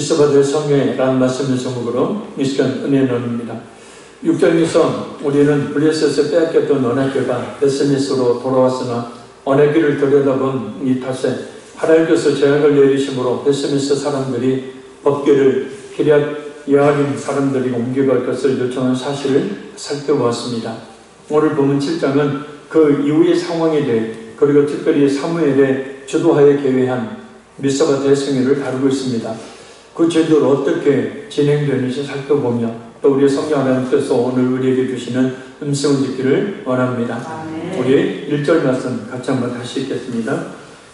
미스바드 성경이라는 말씀을 제목으로 이 시간 은혜 나눕니다. 6장에서 우리는 블레셋에서 빼앗겼던 언약궤가 베스미스로 돌아왔으나 언약궤를 들여다본 이 탓에 하나님께서 재앙을 내리심으로 베스미스 사람들이 법궤를 기럇 여아림 사람들이 옮겨갈 것을 요청한 사실을 살펴보았습니다. 오늘 본문 7장은 그 이후의 상황에 대해 그리고 특별히 사무엘의 주도하에 개회한 미스바 대승회를 다루고 있습니다. 그 제도를 어떻게 진행되는지 살펴보며 또 우리 성령 하나님께서 오늘 우리에게 주시는 음성을 듣기를 원합니다. 우리 1절 말씀 같이 한번 다시 읽겠습니다.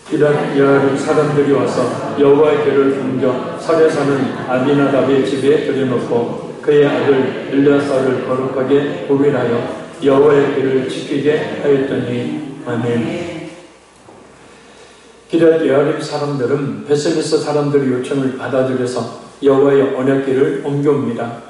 기럇 여아림 사람들이 와서 여호와의 궤를 옮겨 설에 사는 아비나답의 집에 들여놓고 그의 아들 엘르아사를 거룩하게 구별하여 여호와의 궤를 지키게 하였더니 아멘. 기럇 여아림 사람들은 베스미스 사람들의 요청을 받아들여서 여호와의 언약궤를 옮겨옵니다.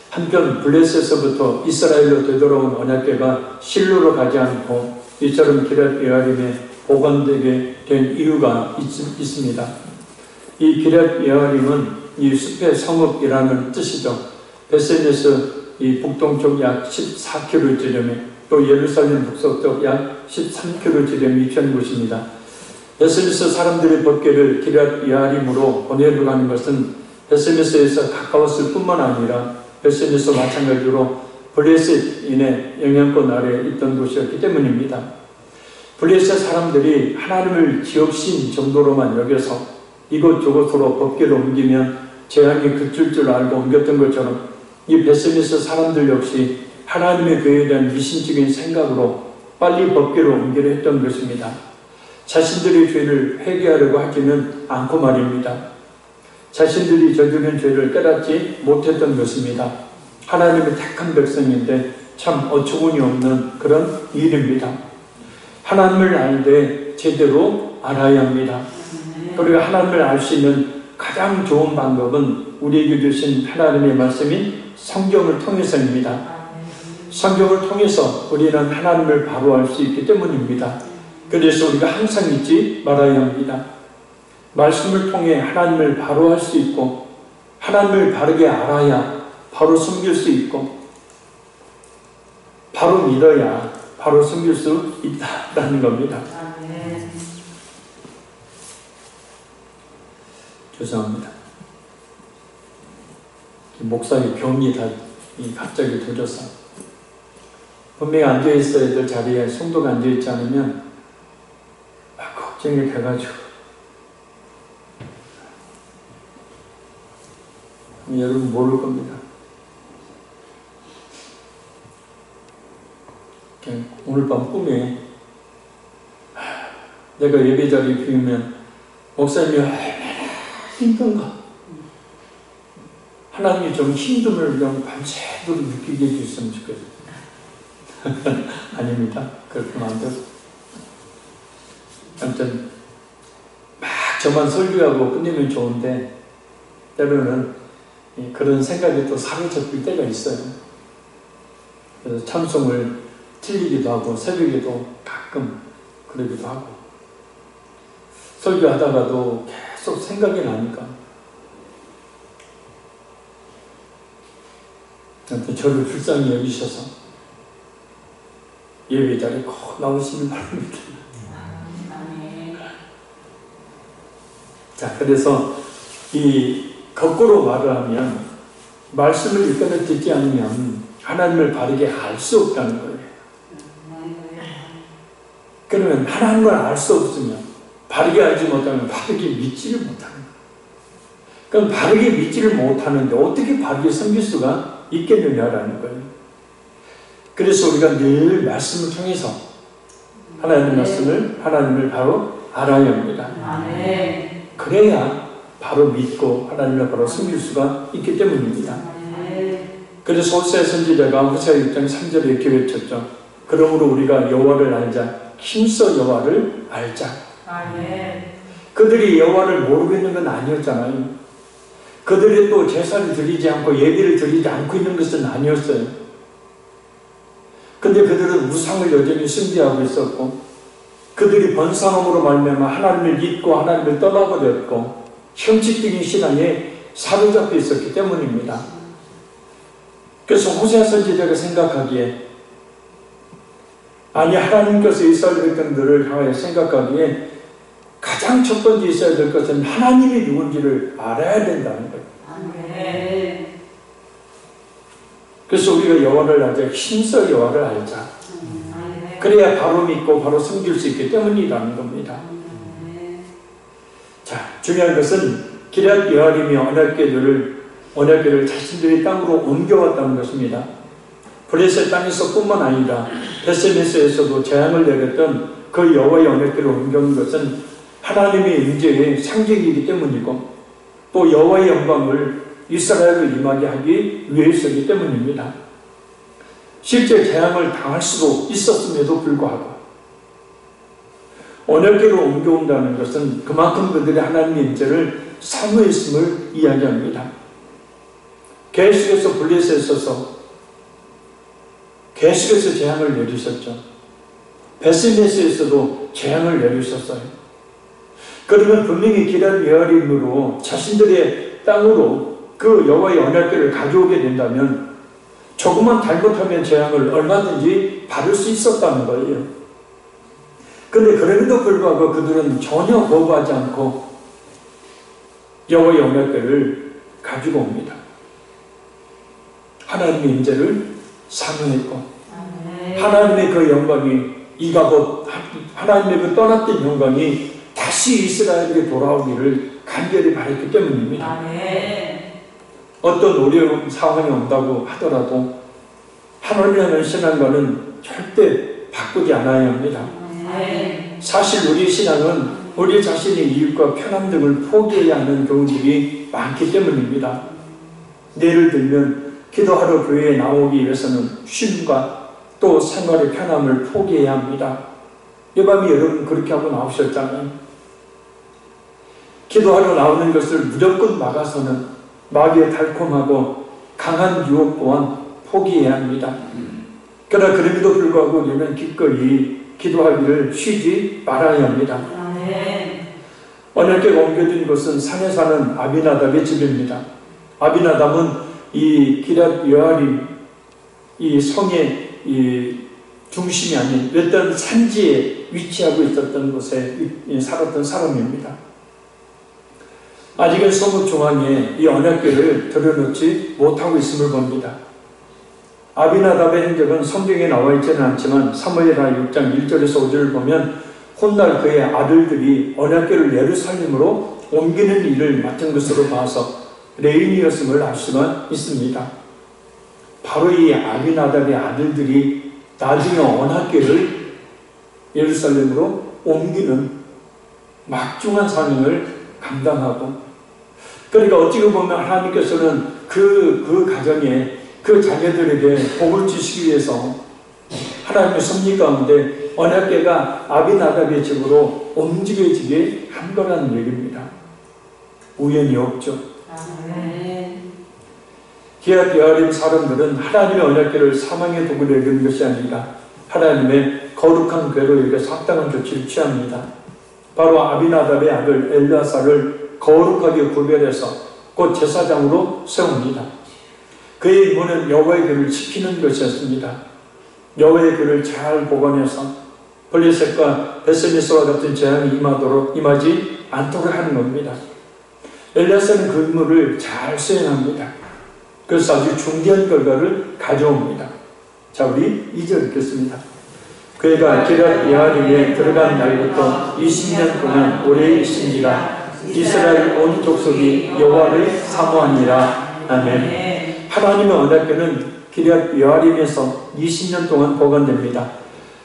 한편 블레셋에서부터 이스라엘로 되돌아온 언약궤가 실로로 가지 않고 이처럼 기럇 여아림에 보관되게 된 이유가 있습니다. 이 기럇 여아림은 이 숲의 성읍이라는 뜻이죠. 베스미스 이 북동쪽 약 14km 지점에 또 예루살렘 북서쪽 약 13km 지점에 위치한 곳입니다. 베스미스 사람들의 법궤를 기럇 여아림으로 보내려고 하는 것은 베스미스에서 가까웠을 뿐만 아니라 베스미스와 마찬가지로 블레셋인의 영향권 아래에 있던 곳이었기 때문입니다. 블레셋 사람들이 하나님을 지없인 정도로만 여겨서 이곳저곳으로 법궤를 옮기면 재앙이 그칠 줄 알고 옮겼던 것처럼 이 베스미스 사람들 역시 하나님의 교회에 대한 미신적인 생각으로 빨리 법궤를 옮기려 했던 것입니다. 자신들의 죄를 회개하려고 하지는 않고 말입니다. 자신들이 저지른 죄를 깨닫지 못했던 것입니다. 하나님의 택한 백성인데 참 어처구니 없는 그런 일입니다. 하나님을 알되 제대로 알아야 합니다. 그리고 하나님을 알 수 있는 가장 좋은 방법은 우리에게 주신 하나님의 말씀인 성경을 통해서입니다. 성경을 통해서 우리는 하나님을 바로 알 수 있기 때문입니다. 그래서 우리가 항상 잊지 말아야 합니다. 말씀을 통해 하나님을 바로 알 수 있고 하나님을 바르게 알아야 바로 섬길 수 있고 바로 믿어야 바로 섬길 수 있다는 겁니다. 죄송합니다. 목사의 병이 다 갑자기 도져서 분명히 앉아있어야 될 자리에 성도가 앉아있지 않으면 걱정이 돼가지고 여러분 모를 겁니다. 오늘 밤 꿈에 내가 예배 자리에 비우면 목사님이 얼마나 힘든가 하나님이 좀 힘듦을 그냥 밤새도록 느끼게 해주셨으면 좋겠어요. 아닙니다. 그렇게 하면 안 되고 아무튼 막 저만 설교하고 끝내면 좋은데 때로는 그런 생각이 또 사로잡힐 때가 있어요. 그래서 찬송을 틀리기도 하고 새벽에도 가끔 그러기도 하고 설교하다가도 계속 생각이 나니까 아무튼 저를 불쌍히 여기셔서 예배 자리에 꼭 나오시면 바랍니다. 자, 그래서 이 거꾸로 말을 하면 말씀을 읽거나 듣지 않으면 하나님을 바르게 알 수 없다는 거예요. 그러면 하나님을 알 수 없으면 바르게 알지 못하면 바르게 믿지를 못하는 거예요. 그럼 바르게 믿지를 못하는데 어떻게 바르게 섬길 수가 있겠느냐라는 거예요. 그래서 우리가 늘 말씀을 통해서 하나님을 바로 알아야 합니다. 그래야 바로 믿고 하나님을 바로 섬길 수가 있기 때문입니다. 그래서 호세아 선지자가 호세아 6장 3절에 이렇게 외쳤죠. 그러므로 우리가 여호와를 알자. 힘써 여호와를 알자. 그들이 여호와를 모르고 있는 건 아니었잖아요. 그들이 또 제사를 드리지 않고 예배를 드리지 않고 있는 것은 아니었어요. 근데 그들은 우상을 여전히 숭배하고 있었고 그들이 번성함으로 말미암아 하나님을 잊고 하나님을 떠나버렸고 형식적인 신앙에 사로잡혀 있었기 때문입니다. 그래서 호세아 선지자가 생각하기에, 아니 하나님께서 이스라엘 백성들을 향하여 생각하기에 가장 첫 번째 있어야 될 것은 하나님이 누군지를 알아야 된다는 거예요. 아멘. 그래서 우리가 여호와를 알자, 힘써 여호와를 알자. 그래야 바로 믿고 바로 섬길 수 있기 때문이라는 겁니다. 자, 중요한 것은 기럇 여아림이 언약궤를 자신들의 땅으로 옮겨왔다는 것입니다. 블레셋 땅에서 뿐만 아니라 베스메스에서도 재앙을 내렸던 그 여호와의 언약궤를 옮겨온 것은 하나님의 임재의 상징이기 때문이고, 또 여호와의 영광을 이스라엘로 임하게 하기 위해서이기 때문입니다. 실제 재앙을 당할 수도 있었음에도 불구하고 언약궤로 옮겨온다는 것은 그만큼 그들의 하나님의 임재를 사모했음을 이야기합니다. 계속해서 블레셋에 있어서 계속해서 재앙을 내리셨죠. 베스메스에서도 재앙을 내리셨어요. 그러면 분명히 기럇 여아림으로 자신들의 땅으로 그 여호와의 언약궤를 가져오게 된다면 조금만 잘못하면 재앙을 얼마든지 받을 수 있었다는 거예요. 그런데 그럼에도 불구하고 그들은 전혀 거부하지 않고 여호와의 언약궤를 가지고 옵니다. 하나님의 임재를 사모했고, 하나님의 그 영광이 이가봇, 하나님의 그 떠났던 영광이 다시 이스라엘에게 돌아오기를 간절히 바랐기 때문입니다. 아멘. 어떤 어려운 상황이 온다고 하더라도 하나님의 신앙과는 절대 바꾸지 않아야 합니다. 사실 우리 신앙은 우리 자신의 이익과 편함 등을 포기해야 하는 경우들이 많기 때문입니다. 예를 들면 기도하러 교회에 나오기 위해서는 쉼과 또 생활의 편함을 포기해야 합니다. 이 밤에 여러분 그렇게 하고 나오셨잖아요. 기도하러 나오는 것을 무조건 막아서는 마귀의 달콤하고 강한 유혹 또한 포기해야 합니다. 그러나 그럼에도 불구하고 우리는 기꺼이 기도하기를 쉬지 말아야 합니다. 언약궤가 옮겨진 곳은 산에 사는 아비나답의 집입니다. 아비나답은 이 기럇 여아림, 이 성의 이 중심이 아닌 어떤 산지에 위치하고 있었던 곳에 살았던 사람입니다. 아직은 성읍 중앙에 이 언약궤를 들여놓지 못하고 있음을 봅니다. 아비나답의 행적은 성경에 나와 있지는 않지만 사무엘하 6장 1절에서 5절을 보면 훗날 그의 아들들이 언약궤를 예루살렘으로 옮기는 일을 맡은 것으로 봐서 레인이었음을 알 수가 있습니다. 바로 이 아비나답의 아들들이 나중에 언약궤를 예루살렘으로 옮기는 막중한 사명을 감당하고, 그러니까 어찌 보면 하나님께서는 그 가정에 그 자녀들에게 복을 주시기 위해서 하나님의 섭리 가운데 언약궤가 아비나답의 집으로 옮겨지게 한 거라는 얘기입니다. 우연이 없죠. 기럇 여아림 사람들은 하나님의 언약궤를 사망의 도구로 여기는 것이 아니라 하나님의 거룩한 궤로 여겨서 합당한 조치를 취합니다. 바로 아비나답의 아들 엘르아사를 거룩하게 구별해서 곧 제사장으로 세웁니다. 그의 임무는 여호와의 궤를 지키는 것이었습니다. 여호와의 궤를 잘 보관해서 블레셋과 베스메스와 같은 재앙이 임하지 않도록 하는 겁니다. 엘리야사는 그 임무를 잘 수행합니다. 그래서 아주 중대한 결과를 가져옵니다. 자, 우리 2절 읽겠습니다. 그가 기럇 여아림에 들어간 날부터 20년 동안 오래 있으니라. 이스라엘 온 족속이 여호와를 사모하니라. 아멘. 하나님의 언약궤는 기럇 여아림에서 20년 동안 보관됩니다.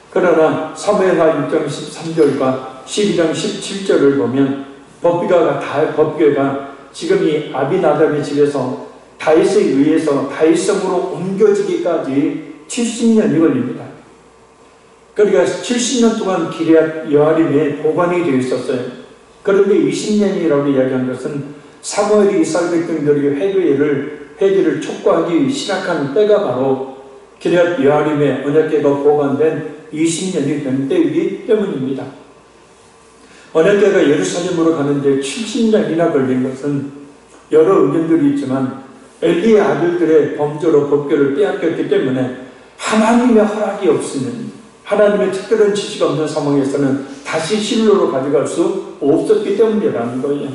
그러나 사무엘하 6장 13절과 12장 17절을 보면 법궤가 지금 이 아비나답의 집에서 다윗에 의해서 다윗성으로 옮겨지기까지 70년이 걸립니다. 그러니까 70년 동안 기럇 여아림에 보관이 되어 있었어요. 그런데 20년이라고 이야기한 것은 사무엘이 이스라엘 백성들에게 회개를 촉구하기 시작한 때가 바로 기럇 여아림의 언약궤가 보관된 20년이 된 때이기 때문입니다. 언약궤가 예루살렘으로 가는데 70년이나 걸린 것은 여러 의견들이 있지만 엘리의 아들들의 범죄로 법궤를 빼앗겼기 때문에 하나님의 허락이 없으면, 하나님의 특별한 지시가 없는 상황에서는 다시 실로로 가져갈 수 없었기 때문이라는 거예요.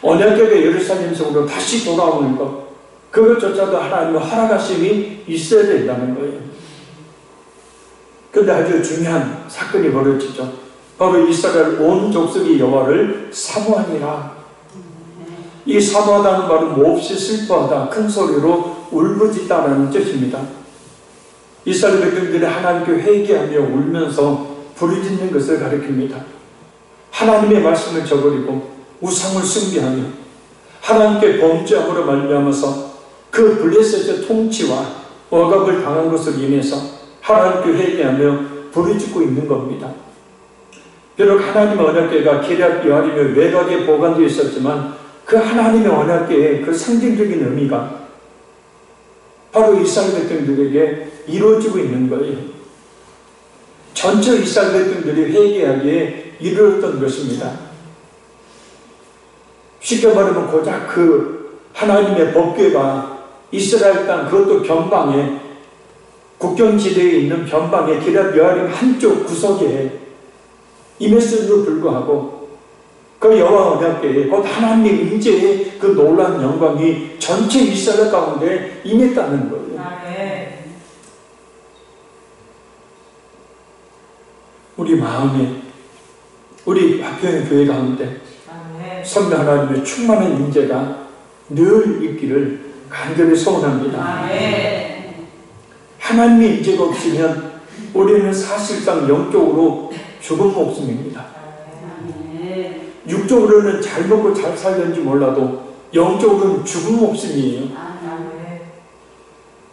언약궤가 예루살렘 성으로 다시 돌아오는 것, 그것조차도 하나님의 허락하심이 있어야 된다는 거예요. 그런데 아주 중요한 사건이 벌어지죠. 바로 이스라엘 온 족속이 여호와를 사모하니라. 이 사모하다는 말은 몹시 슬퍼하다, 큰 소리로 울부짖다라는 뜻입니다. 이스라엘 백성들이 하나님께 회개하며 울면서 부르짖는 것을 가리킵니다. 하나님의 말씀을 저버리고 우상을 숭배하며 하나님께 범죄함으로 말미암아서 그 블레셋의 통치와 억압을 당한 것으로 인해서 하나님께 회개하며 부르짖고 있는 겁니다. 비록 하나님의 언약궤가 기럇 여아림의 외곽에 보관되어 있었지만 그 하나님의 언약궤의 그 상징적인 의미가 바로 이스라엘 백성들에게 이루어지고 있는 거예요. 전체 이스라엘 백성들이 회개하기에 이르렀던 것입니다. 쉽게 말하면 고작 그 하나님의 법궤가 이스라엘 땅, 그것도 변방에, 국경지대에 있는 변방의 기럇 여아림 한쪽 구석에 임했음에도 불구하고 그 여호와 언약궤에 곧 하나님의 임재의 그 놀라운 영광이 전체 이스라엘 가운데 임했다는 거예요. 우리 마음에, 우리 화평의 교회 가운데 선배 하나님의 충만한 임재가 늘 있기를 간절히 소원합니다. 하나님의 임재가 없으면 우리는 사실상 영적으로 죽은 목숨입니다. 육적으로는 잘 먹고 잘 살는지 몰라도 영적으로는 죽은 목숨이에요.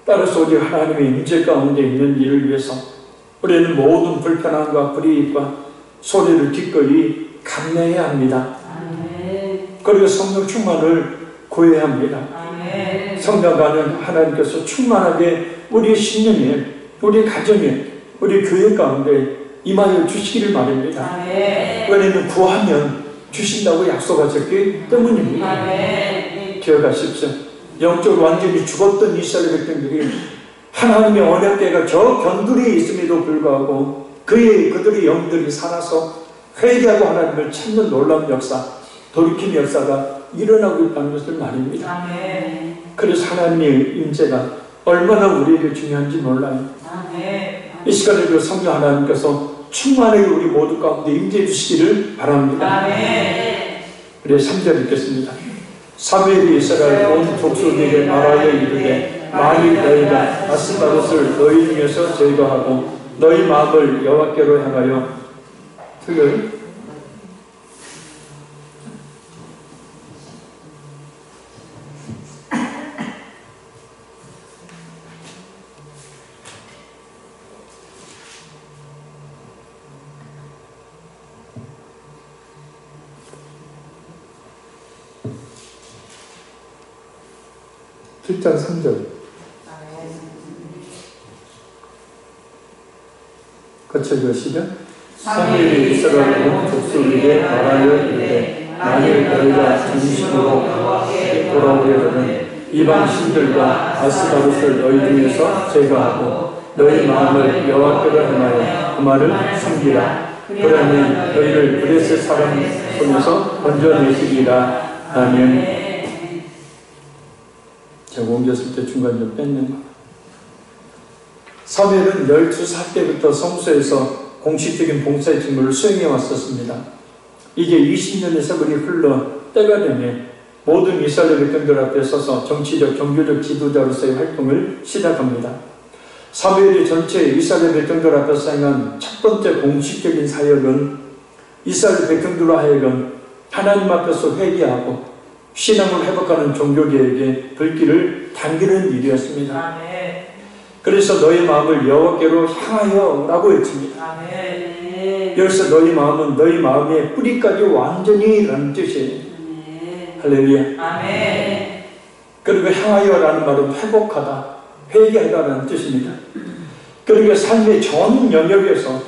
따라서 오직 하나님의 임재 가운데 있는 일을 위해서 우리는 모든 불편함과 불이익과 소리를 기꺼이 감내해야 합니다. 그리고 성령 충만을 구해야 합니다. 성령 가는 하나님께서 충만하게 우리의 신령에, 우리 가정에, 우리 교회 가운데 임하여 주시기를 바랍니다. 왜냐하면 구하면 주신다고 약속하셨기 때문입니다. 기억하십시오. 영적으로 완전히 죽었던 이스라엘 백성들이 하나님의 언약궤가 저 견두리에 있음에도 불구하고 그들의 영들이 살아서 회개하고 하나님을 찾는 놀라운 역사, 돌이킴 역사가 일어나고 있다는 것을 말입니다. 그래서 하나님의 임재가 얼마나 우리에게 중요한지 몰라요. 이 시간에도 성령 하나님께서 충만하게 우리 모두 가운데 임재해 주시기를 바랍니다. 우리 3절 읽겠습니다. 사무엘이 이스라엘 온 족속에게 말하여 이르되 만일 너희가 아스바롯을 너희 중에서 제거하고 너희 마음을 여호와께로 향하여 틀려요? 칠 장 3절 같이 읽으시죠. 사무엘이 이스라엘 온 족속에게 말하여 이르되 만일 너희가 진심으로 여호와께 돌아오려거든 이방 신들과 아스바롯을 너희 중에서 제거하고 너희 마음을 여호와께로 향하여 그 말을 섬기라. 그러면 너희를 블레셋 사람 손에서 건져내시리라. 아멘. 제가 옮겼을 때 중간 좀 뺐는 거. 사무엘은 12살 때부터 성소에서 공식적인 봉사의 직무를 수행해 왔었습니다. 이제 20년의 세월이 흘러 때가 되면 모든 이스라엘 백성들 앞에 서서 정치적, 종교적 지도자로서의 활동을 시작합니다. 사무엘이 전체 이스라엘 백성들 앞에서 행한 첫 번째 공식적인 사역은 이스라엘 백성들로 하여금 하나님 앞에서 회개하고 신앙을 회복하는 종교개혁에 불길을 당기는 일이었습니다. 그래서 너희 마음을 여호와께로 향하여 라고 외칩니다. 여기서 너희 마음은 너희 마음의 뿌리까지 완전히 라는 뜻이에요. 할렐루야. 그리고 향하여 라는 말은 회복하다, 회개하다 라는 뜻입니다. 그러니까 삶의 전 영역에서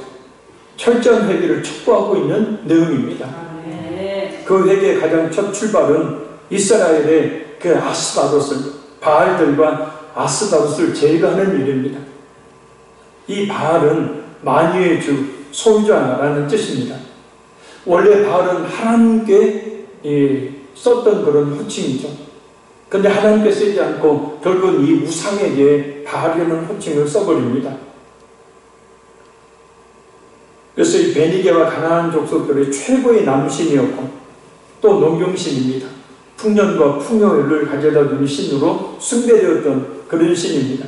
철저한 회개를 촉구하고 있는 내용입니다. 그 회개의 가장 첫 출발은 이스라엘의 그 아스다롯을, 바알들과 아스다롯을 제거하는 일입니다. 이 바알은 만유의 주, 소유자라는 뜻입니다. 원래 바알은 하나님께 썼던 그런 호칭이죠. 근데 하나님께 쓰지 않고 결국은 이 우상에게 바알이라는 호칭을 써버립니다. 그래서 이 베니게와 가나안 족속들의 최고의 남신이었고 또 농경신입니다. 풍년과 풍요를 가져다 주는 신으로 숭배되었던 그런 신입니다.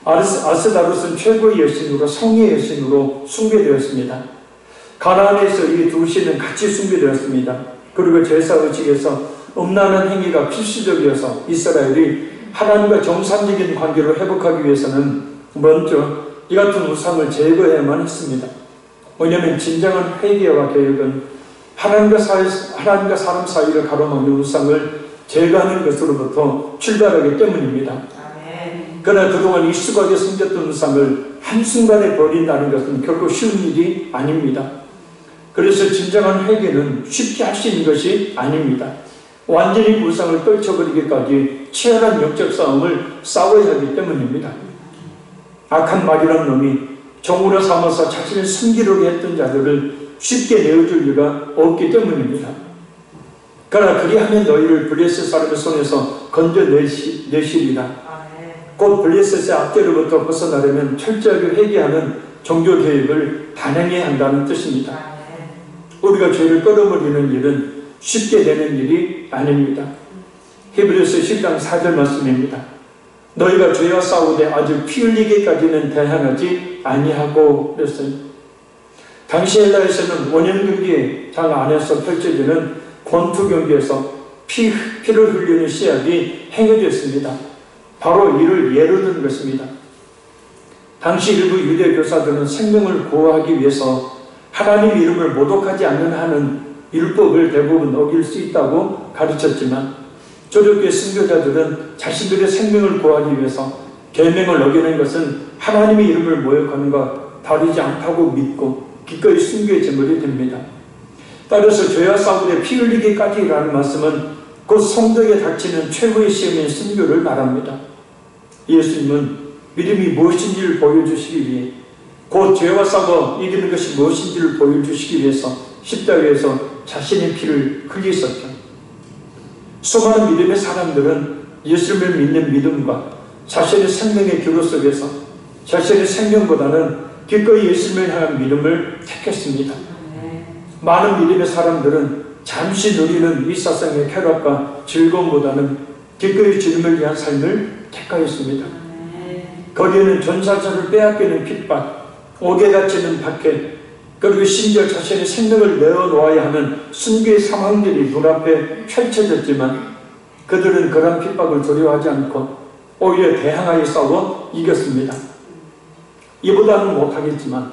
아스다롯은 최고의 여신으로, 성의 여신으로 숭배되었습니다. 가나안에서 이 두 신은 같이 숭배되었습니다. 그리고 제사의식에서 음란한 행위가 필수적이어서 이스라엘이 하나님과 정상적인 관계를 회복하기 위해서는 먼저 이 같은 우상을 제거해야만 했습니다. 왜냐하면 진정한 회개와 개혁은 하나님과 사람 사이를 가로막는 우상을 제거하는 것으로부터 출발하기 때문입니다. 그러나 그동안 익숙하게 섬겼던 우상을 한순간에 버린다는 것은 결코 쉬운 일이 아닙니다. 그래서 진정한 회개는 쉽게 할 수 있는 것이 아닙니다. 완전히 우상을 떨쳐버리기까지 치열한 영적 싸움을 싸워야 하기 때문입니다. 악한 말이란 놈이 종으로 삼아서 자신을 숨기려고 했던 자들을 쉽게 내어줄 리가 없기 때문입니다. 그러나 그리하면 너희를 블레셋 사람의 손에서 건져내시리라. 곧 블레셋의 압제로부터 벗어나려면 철저하게 회개하는 종교 계획을 단행해야 한다는 뜻입니다. 우리가 죄를 끊어버리는 일은 쉽게 되는 일이 아닙니다. 히브리서 10장 4절 말씀입니다. 너희가 죄와 싸우되 아주 피 흘리기까지는 대항하지 아니하고 그랬어요. 당시 헬라에서는 원형 경기장 안에서 펼쳐지는 권투 경기에서 피를 흘리는 시합이 행해졌습니다. 바로 이를 예로 든 것입니다. 당시 일부 유대 교사들은 생명을 보호하기 위해서 하나님 이름을 모독하지 않는 하는 율법을 대부분 어길 수 있다고 가르쳤지만 조력교의 순교자들은 자신들의 생명을 구하기 위해서 계명을 어기는 것은 하나님의 이름을 모욕하는 것과 다르지 않다고 믿고 기꺼이 순교의 제물이 됩니다. 따라서 죄와 싸우되 피 흘리기까지라는 말씀은 곧 성도에게 닥치는 최고의 시험인 순교를 말합니다. 예수님은 믿음이 무엇인지를 보여주시기 위해 곧 죄와 싸워 이기는 것이 무엇인지를 보여주시기 위해서 십자가에서 자신의 피를 흘리셨죠. 수많은 믿음의 사람들은 예수님을 믿는 믿음과 자신의 생명의 기로 속에서 자신의 생명보다는 기꺼이 예수님을 향한 믿음을 택했습니다. 많은 믿음의 사람들은 잠시 누리는 이 세상의 쾌락과 즐거움보다는 기꺼이 주님을 위한 삶을 택하였습니다. 거기에는 전사자를 빼앗기는 핍박, 옥에 갇히는 박해, 그리고 심지어 자신의 생명을 내어놓아야 하는 순교의 상황들이 눈앞에 펼쳐졌지만 그들은 그런 핍박을 두려워하지 않고 오히려 대항하여 싸워 이겼습니다. 이보다는 못하겠지만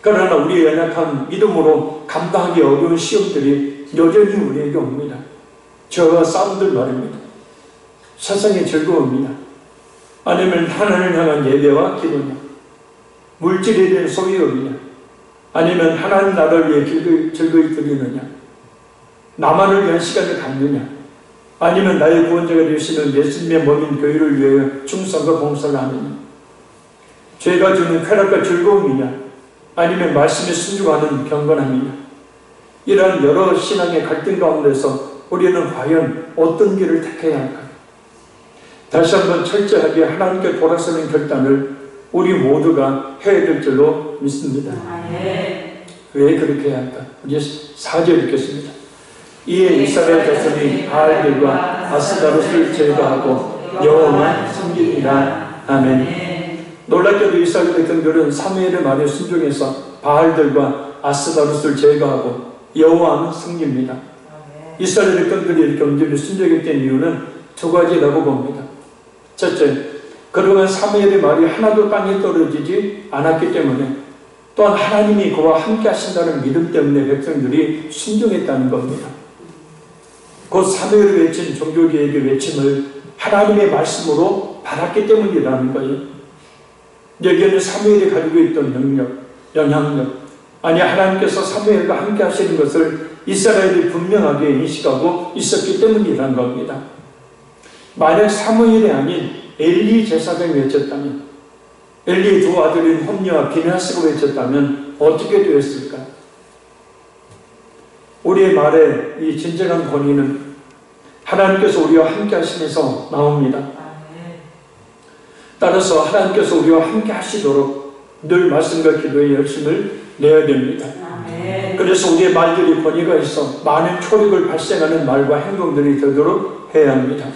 그러나 우리의 연약한 믿음으로 감당하기 어려운 시험들이 여전히 우리에게 옵니다. 저와 싸움들 말입니다. 세상의 즐거움이냐 아니면 하나님을 향한 예배와 기도냐, 물질에 대한 소유욕이냐 아니면 하나님 나라를 위해 즐거이 드리느냐, 나만을 위한 시간을 갖느냐 아니면 나의 구원자가 되시는 예수님의 몸인 교회를 위해 충성과 봉사를 하느냐, 죄가 주는 쾌락과 즐거움이냐 아니면 말씀에 순종하는 경건함이냐, 이러한 여러 신앙의 갈등 가운데서 우리는 과연 어떤 길을 택해야 할까? 다시 한번 철저하게 하나님께 돌아서는 결단을 우리 모두가 해야 될 줄로 믿습니다. 왜 그렇게 해야 할까? 이제 4절 읽겠습니다. 이에 이스라엘 자손이 바알들과 아스다롯을 제거하고 여호와만 섬기니라. 아멘. 놀랍게도 이스라엘 백성들은 사무엘의 말에 순종해서 바알들과 아스다롯을 제거하고 여호와만 섬깁니다. 이스라엘 백성들이 이렇게 온전히 순종했던 이유는 두 가지라고 봅니다. 첫째, 그동안 사무엘의 말이 하나도 땅에 떨어지지 않았기 때문에, 또한 하나님이 그와 함께 하신다는 믿음 때문에 백성들이 순종했다는 겁니다. 곧 사무엘이 외친 종교개혁의 외침을 하나님의 말씀으로 받았기 때문이라는 거예요. 여기에는 사무엘이 가지고 있던 능력, 영향력, 아니 하나님께서 사무엘과 함께 하시는 것을 이스라엘이 분명하게 인식하고 있었기 때문이라는 겁니다. 만약 사무엘이 아닌 엘리 제사장이 외쳤다면, 엘리의 두 아들인 홈리와 비느하스가 외쳤다면 어떻게 되었을까? 우리의 말의 이 진정한 권위는 하나님께서 우리와 함께 하시면서 나옵니다. 따라서 하나님께서 우리와 함께 하시도록 늘 말씀과 기도에 열심을 내야 됩니다. 그래서 우리의 말들이 권위가 있어 많은 초력을 발생하는 말과 행동들이 되도록 해야 합니다.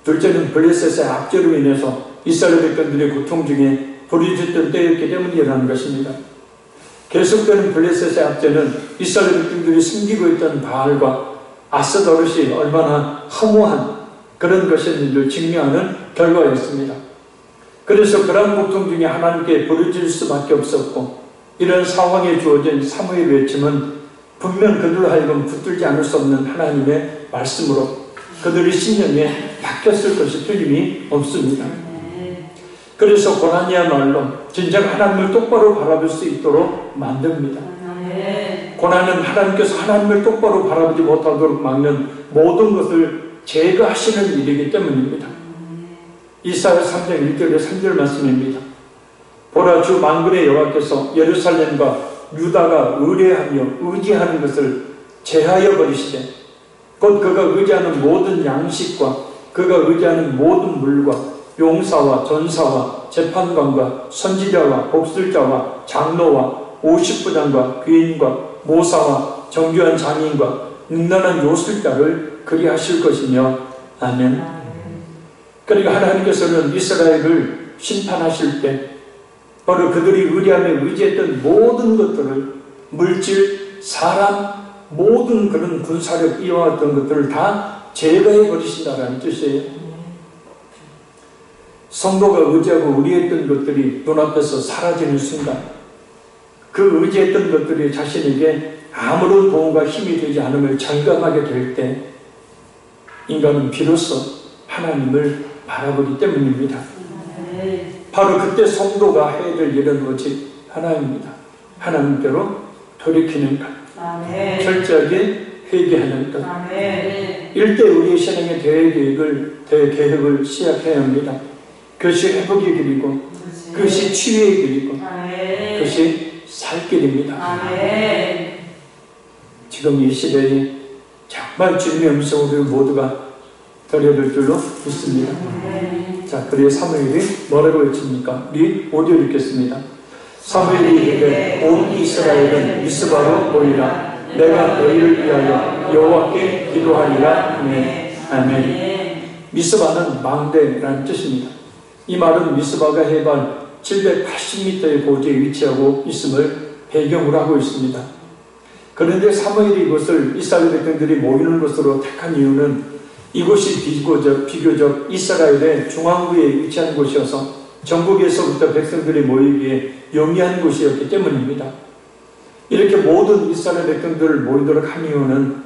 둘째는 블레셋의 압제로 인해서 이스라엘 백성들의 고통 중에 부르짖던 때였기 때문이라는 것입니다. 계속되는 블레셋의 압제는 이스라엘 백성들이 숨기고 있던 바알과 아스도롯이 얼마나 허무한 그런 것인지를 증명하는 결과였습니다. 그래서 그러한 고통 중에 하나님께 부르짖을 수밖에 없었고, 이런 상황에 주어진 사무엘 외침은 분명 그들로 하여금 붙들지 않을 수 없는 하나님의 말씀으로 그들의 신념에 바뀌었을 것이 틀림이 없습니다. 그래서 고난이야말로 진정 하나님을 똑바로 바라볼 수 있도록 만듭니다. 고난은 하나님께서 하나님을 똑바로 바라보지 못하도록 막는 모든 것을 제거하시는 일이기 때문입니다. 이사야 3장 1절에 3절 말씀입니다. 보라, 주 만군의 여호와께서 예루살렘과 유다가 의뢰하며 의지하는 것을 제하여 버리시되, 곧 그가 의지하는 모든 양식과 그가 의지하는 모든 물과 용사와 전사와 재판관과 선지자와 복술자와 장로와 50부장과 귀인과 모사와 정교한 장인과 능란한 요술자를 그리하실 것이며. 아멘. 그러니까 하나님께서는 이스라엘을 심판하실 때 바로 그들이 의뢰하며 의지했던 모든 것들을, 물질, 사람, 모든 그런 군사력 이용했던 것들을 다 제거해 버리신다는 뜻이에요. 성도가 의지하고 의뢰했던 것들이 눈앞에서 사라지는 순간, 그 의지했던 것들이 자신에게 아무런 도움과 힘이 되지 않음을 장감하게 될 때 인간은 비로소 하나님을 바라보기 때문입니다. 바로 그때 성도가 해야 될 일은 오직 하나님입니다. 하나님께로 돌이키는 것, 철저하게 회개하는 것. 일대 우리의 신앙의 대계획을 시작해야 합니다. 그것이 회복의 길이고, 그것이 치유의 길이고, 그것이 살 길입니다. 지금 이 시대에 정말 주님의 음성을 모두가 들려들 줄로 믿습니다. 자, 그리고 사무엘이 뭐라고 외칩니까? 우리 오디오 읽겠습니다. 사무엘이 이르되 온 이스라엘은 미스바로 모이라. 내가 너희를 위하여 여호와께 기도하리라. 아멘. 미스바는 망대라는 뜻입니다. 이 말은 미스바가 해발 780m의 고지에 위치하고 있음을 배경으로 하고 있습니다. 그런데 사무엘이 이곳을 이스라엘 백성들이 모이는 곳으로 택한 이유는 이곳이 비교적 이스라엘의 중앙부에 위치한 곳이어서 전국에서부터 백성들이 모이기에 용이한 곳이었기 때문입니다. 이렇게 모든 이스라엘 백성들을 모이도록 한 이유는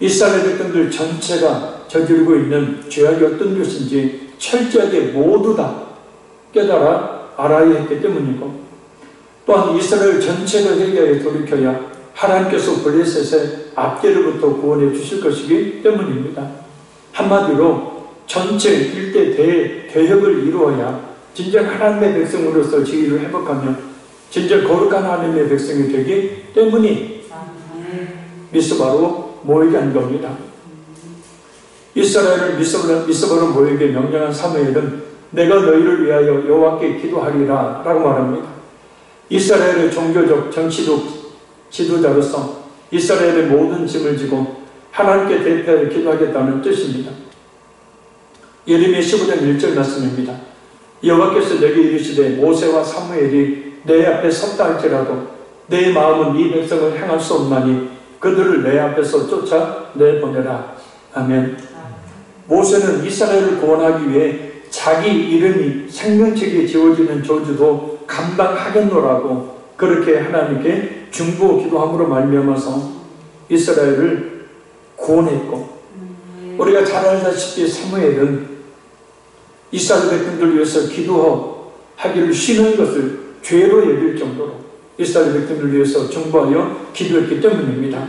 이스라엘 백성들 전체가 저지르고 있는 죄악이 어떤 것인지 철저하게 모두 다 깨달아 알아야 했기 때문이고, 또한 이스라엘 전체가 회개에 돌이켜야 하나님께서 블레셋의 압제로부터 구원해 주실 것이기 때문입니다. 한마디로 전체 일대 대협을 이루어야 진정 하나님의 백성으로서 지위를 회복하며 진정 거룩한 하나님의 백성이 되기 때문이 미스바로 모이게 한 겁니다. 이스라엘을 미스바로 모이게 명령한 사무엘은 내가 너희를 위하여 여호와께 기도하리라 라고 말합니다. 이스라엘의 종교적 정치적 지도자로서 이스라엘의 모든 짐을 지고 하나님께 대표하여 기도하겠다는 뜻입니다. 예레미야 15장 1절 말씀입니다. 여호와께서 내게 이르시되 모세와 사무엘이 내 앞에 섰다 할지라도 내 마음은 이 백성을 향할 수 없나니 그들을 내 앞에서 쫓아내보내라. 아멘. 모세는 이스라엘을 구원하기 위해 자기 이름이 생명책에 지워지는 저주도 감당하겠노라고 그렇게 하나님께 중보 기도함으로 말미암아서 이스라엘을 구원했고, 우리가 잘 알다시피 사무엘은 이스라엘 백성들을 위해서 기도하기를 쉬는 것을 죄로 여길 정도로 이스라엘 백성들을 위해서 중보하여 기도했기 때문입니다.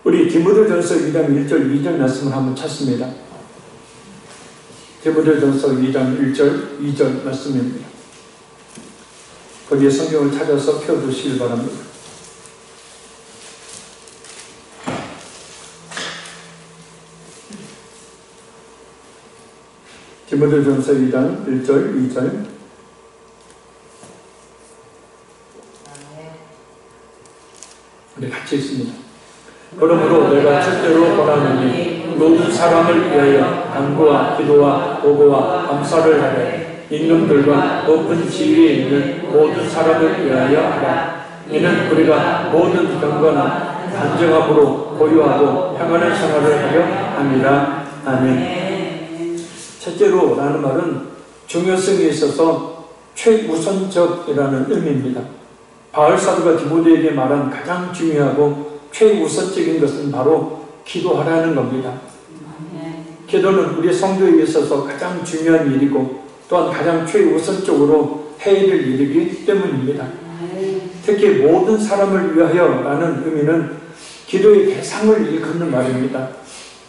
우리 디모데전서 2장 1절 2절 말씀을 한번 찾습니다. 디모데전서 2장 1절 2절 말씀입니다. 거기에 성경을 찾아서 펴두시길 바랍니다. 디모데전서 2장 1절 2절 우리 같이 읽습니다. 그러므로 내가 첫째로 권하노니 모든 사람을 위하여 간구와 기도와 보고와 감사를 하되 임금들과 높은 지위에 있는 모든 사람을 위하여 하라. 이는 우리가 모든 경건한 단정함으로 고유하고 평안한 생활을 하려 함이라. 아멘. 첫째로 라는 말은 중요성에 있어서 최우선적이라는 의미입니다. 바울 사도가 디모데에게 말한 가장 중요하고 최우선적인 것은 바로 기도하라는 겁니다. 기도는 우리 성도에게 있어서 가장 중요한 일이고 또한 가장 최우선적으로 해야 될 일이기 때문입니다. 특히 모든 사람을 위하여 라는 의미는 기도의 대상을 일컫는 말입니다.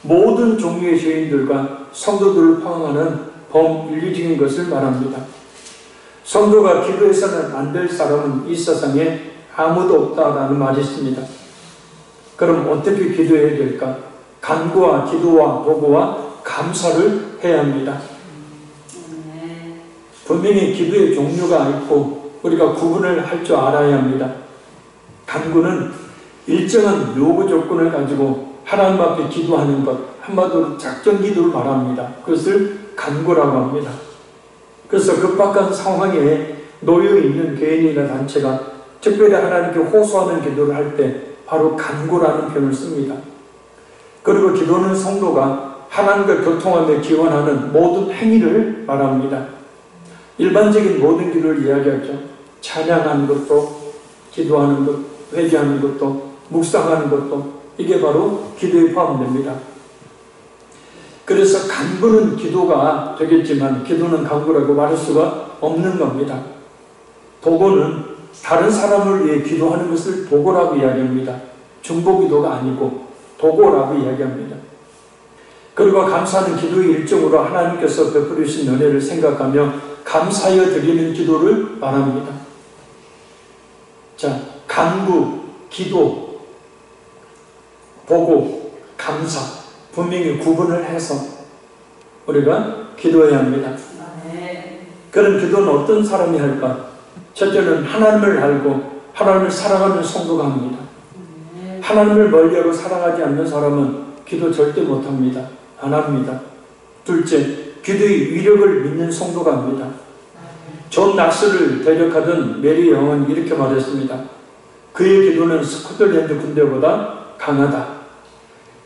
모든 종류의 죄인들과 성도들을 포함하는 범인류적인 것을 말합니다. 성도가 기도해서는 안 될 사람은 이 세상에 아무도 없다라는 말이 있습니다. 그럼 어떻게 기도해야 될까? 간구와 기도와 보고와 감사를 해야 합니다. 분명히 기도의 종류가 있고 우리가 구분을 할 줄 알아야 합니다. 간구는 일정한 요구 조건을 가지고 하나님 앞에 기도하는 것, 한마디로 작전 기도를 말합니다. 그것을 간구라고 합니다. 그래서 급박한 상황에 놓여 있는 개인이나 단체가 특별히 하나님께 호소하는 기도를 할 때 바로 간구라는 표현을 씁니다. 그리고 기도는 성도가 하나님과 교통하며 기원하는 모든 행위를 말합니다. 일반적인 모든 기도를 이야기하죠. 찬양하는 것도, 기도하는 것, 회개하는 것도, 묵상하는 것도 이게 바로 기도에 포함됩니다. 그래서 간구는 기도가 되겠지만 기도는 간구라고 말할 수가 없는 겁니다. 도고는 다른 사람을 위해 기도하는 것을 도고라고 이야기합니다. 중보기도가 아니고 도고라고 이야기합니다. 그리고 감사는 기도의 일종으로 하나님께서 베풀으신 은혜를 생각하며 감사하여 드리는 기도를 말합니다. 자, 간구, 기도, 보고, 감사 분명히 구분을 해서 우리가 기도해야 합니다. 그런 기도는 어떤 사람이 할까? 첫째는 하나님을 알고 하나님을 사랑하는 성도가 합니다. 하나님을 멀리하고 사랑하지 않는 사람은 기도 절대 못합니다. 안 합니다. 둘째, 기도의 위력을 믿는 성도가 합니다. 존 낙스를 대적하던 메리 영은 이렇게 말했습니다. 그의 기도는 스코틀랜드 군대보다 강하다.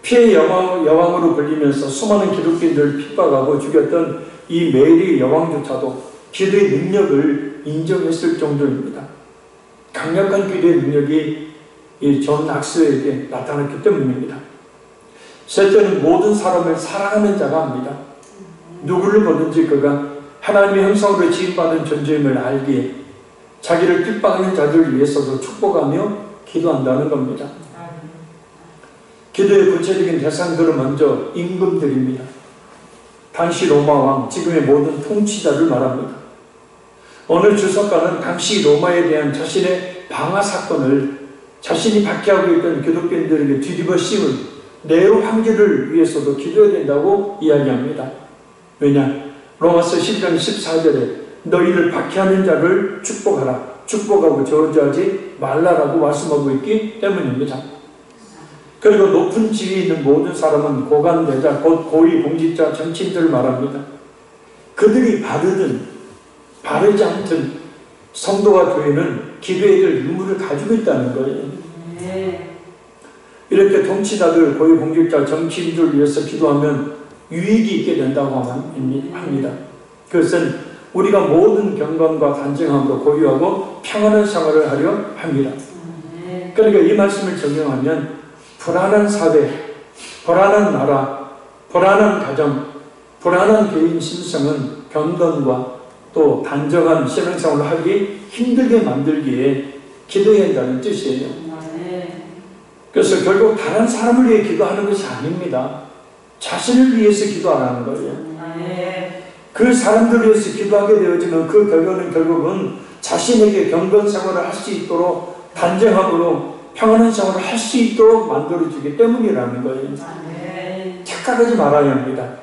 피해 여왕으로 불리면서 수많은 기독교인들을 핍박하고 죽였던 이 메리 여왕조차도 기도의 능력을 인정했을 정도입니다. 강력한 기도의 능력이 이 존 낙스에게 나타났기 때문입니다. 셋째는 모든 사람을 사랑하는 자가 합니다. 누구를 보든지 그가 하나님의 형상으로 지음받은 존재임을 알기에 자기를 핍박하는 자들을 위해서도 축복하며 기도한다는 겁니다. 기도의 구체적인 대상들은 먼저 임금들입니다. 당시 로마 왕, 지금의 모든 통치자를 말합니다. 어느 주석가는 당시 로마에 대한 자신의 방화 사건을 자신이 박해하고 있던 기독교인들에게 뒤집어 씌운 네로 황제를 위해서도 기도해야 된다고 이야기합니다. 왜냐? 로마서 10장 14절에 너희를 박해하는 자를 축복하라. 축복하고 저주하지 말라라고 말씀하고 있기 때문입니다. 그리고 높은 지위에 있는 모든 사람은 고관대자, 곧 고위 공직자, 정치인들을 말합니다. 그들이 바르든 바르지 않든 성도와 교회는 기도해야 될 의무를 가지고 있다는 거예요. 이렇게 통치자들, 고위 공직자, 정치인들을 위해서 기도하면 유익이 있게 된다고 합니다. 그것은 우리가 모든 경건과 단정함으로 고유하고 평안한 생활을 하려 합니다. 그러니까 이 말씀을 적용하면 불안한 사회, 불안한 나라, 불안한 가정, 불안한 개인 신성은 경건과 또 단정한 신앙생활을 하기 힘들게 만들기에 기도해야 한다는 뜻이에요. 그래서 결국 다른 사람을 위해 기도하는 것이 아닙니다. 자신을 위해서 기도하라는 거예요. 그 사람들을 위해서 기도하게 되어지면 그 결과는 결국은 자신에게 경건 생활을 할 수 있도록 단정함으로 평안한 생활을 할 수 있도록 만들어주기 때문이라는 거예요. 착각하지 말아야 합니다.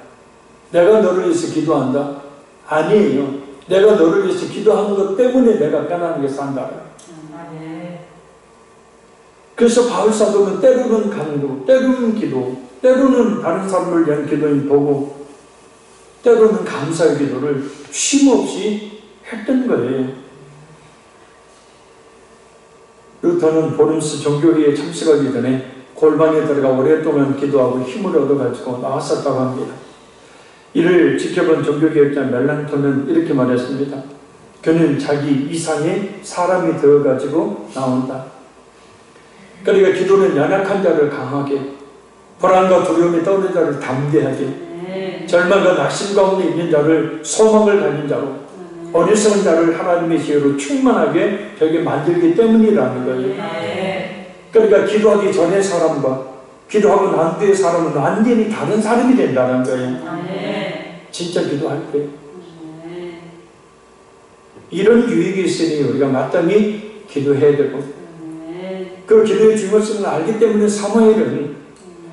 내가 너를 위해서 기도한다? 아니에요. 내가 너를 위해서 기도하는 것 때문에 내가 편안하게 산다. 그래서 바울사도는 때로는 간구, 때로는 기도, 때로는 다른 사람을 위한 기도인 보고, 때로는 감사의 기도를 쉼없이 했던 거예요. 루터는 보름스 종교회에 참석하기 전에 골방에 들어가 오랫동안 기도하고 힘을 얻어가지고 나왔었다고 합니다. 이를 지켜본 종교개혁자 멜랑톤은 이렇게 말했습니다. 그는 자기 이상의 사람이 되어가지고 나온다. 그러니까 기도는 연약한 자를 강하게, 불안과 두려움이 떠오른 자를 담대하게, 절망과 낙심 가운데 있는 자를 소망을 가진 자로, 어리석은 자를 하나님의 지혜로 충만하게 되게 만들기 때문이라는 거예요. 그러니까 기도하기 전의 사람과 기도하고 난 뒤의 사람은 완전히 다른 사람이 된다는 거예요. 진짜 기도할 때. 이런 유익이 있으니 우리가 마땅히 기도해야 되고, 그 기도의 중요성을 알기 때문에 사무엘은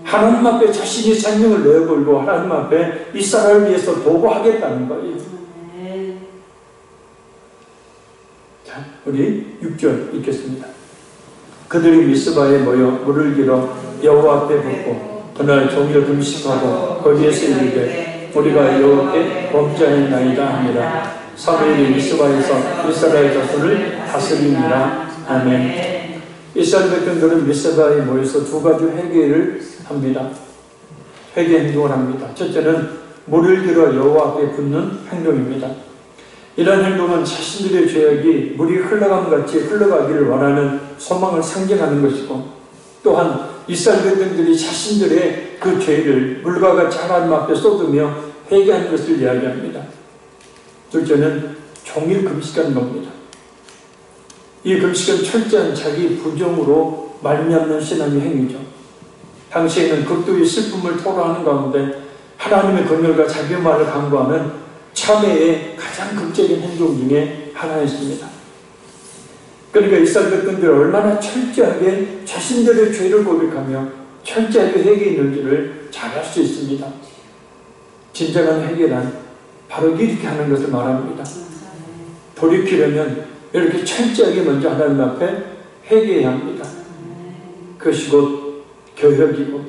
하나님 앞에 자신이 생명을 내어걸고 하나님 앞에 이스라엘을 위해서 도구하겠다는 거예요. 자, 우리 6절 읽겠습니다. 그들이 미스바에 모여 물을 길어 여호와 앞에 붓고 그날 종일 금식하고 거기에서 이르되 우리가 여호와께 범죄하였나이다 하니라. 사무엘이 미스바에서 이스라엘 자손을 다스리니라. 아멘. 이스라엘 백성들은 미스바에 모여서 두 가지 회개를 합니다. 회개 행동을 합니다. 첫째는 물을 길어 여호와 앞에 붓는 행동입니다. 이러한 행동은 자신들의 죄악이 물이 흘러간 같이 흘러가기를 원하는 소망을 상징하는 것이고, 또한 이스라엘 백성들이 자신들의 그 죄를 물과 같이 하나님 앞에 쏟으며 회개하는 것을 이야기합니다. 둘째는 종일 금식하는 겁니다. 이 금식은 철저한 자기 부정으로 말미암는 신앙의 행위죠. 당시에는 극도의 슬픔을 토로하는 가운데 하나님의 긍휼과 자기 말을 강구하는 참회의 가장 극적인 행동 중에 하나였습니다. 그러니까 이스라엘 백성들이 얼마나 철저하게 자신들의 죄를 고백하며 철저하게 회개했는지를 잘 알 수 있습니다. 진정한 회개란 바로 이렇게 하는 것을 말합니다. 돌이키려면 이렇게 철저하게 먼저 하나님 앞에 회개해야 합니다. 그것이 곧 교역이고,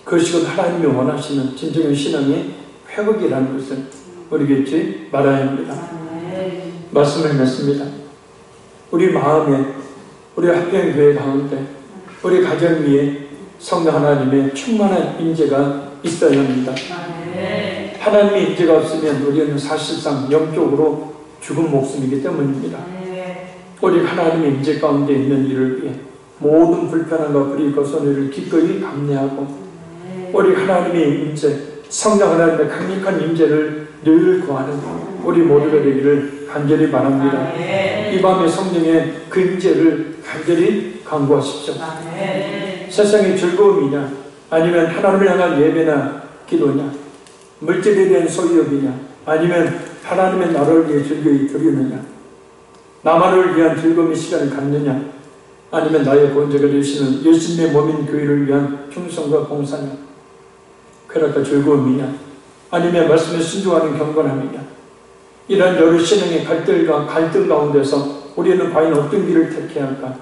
그것이 곧 하나님이 원하시는 진정한 신앙의 회복이라는 것을 우리가 잊지 말아야 합니다. 말씀을 맺습니다. 우리 마음에, 우리 합병교회 가운데, 우리 가정 위에 성령 하나님의 충만한 임재가 있어야 합니다. 하나님의 임재가 없으면 우리는 사실상 영적으로 죽은 목숨이기 때문입니다. 우리 하나님의 임재 가운데 있는 이를 위해 모든 불편함과 불이익과 손해를 기꺼이 감내하고, 우리 하나님의 임재, 성령 하나님의 강력한 임재를 늘 구하는 우리 모두가 되기를 간절히 바랍니다. 이 밤에 성령의 그 임재를 간절히 간구하십시오. 세상의 즐거움이냐, 아니면 하나님을 향한 예배나 기도냐, 물질에 대한 소유욕이냐, 아니면 하나님의 나라를 위해 즐거이 드리느냐, 나만을 위한 즐거움의 시간을 갖느냐, 아니면 나의 본제가 되시는 예수님의 몸인 교회를 위한 충성과 봉사냐, 쾌락과 즐거움이냐, 아니면 말씀에 순종하는 경건함이냐, 이런 여러 신앙의 갈등 가운데서 우리는 과연 어떤 길을 택해야 할까?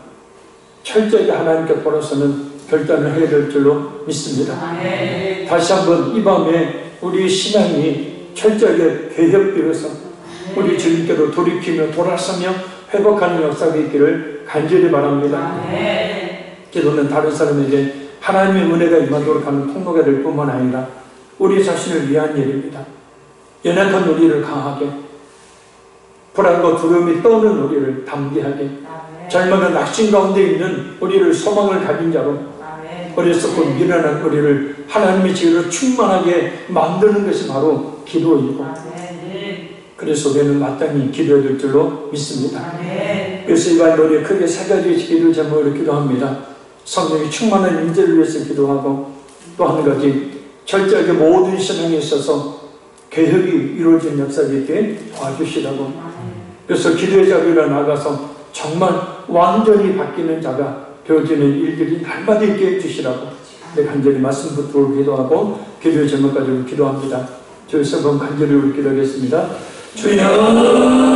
철저히 하나님께 돌아서는 결단을 해야 될 줄로 믿습니다. 다시 한번 이 밤에 우리 신앙이 철저하게 개혁되어서 우리 주님께로 돌이키며 돌아서며 회복하는 역사가 있기를 간절히 바랍니다. 기도는 다른 사람에게 하나님의 은혜가 임하도록 하는 통로가 될 뿐만 아니라 우리 자신을 위한 일입니다. 연약한 우리를 강하게, 불안과 두려움이 떠오는 우리를 담대하게, 절망과 낙심 가운데 있는 우리를 소망을 가진 자로, 어리석고 미련한 우리를 하나님의 지혜로 충만하게 만드는 것이 바로 기도이고, 그래서 우리는 마땅히 기도해야 될 줄로 믿습니다. 아멘. 그래서 이번 노래 크게 세 가지 기도 제목으로 기도합니다. 성령이 충만한 인재를 위해서 기도하고, 또 한 가지 철저하게 모든 신앙에 있어서 개혁이 이루어진 역사가 있게 도와주시라고. 그래서 기도의 자리로 나가서 정말 완전히 바뀌는 자가 되어지는 일들이 날마다 있게 해주시라고 간절히 말씀 붙들고 기도하고 기도의 제목까지 기도합니다. 저희 세 번 간절히 우리 기도하겠습니다. 주여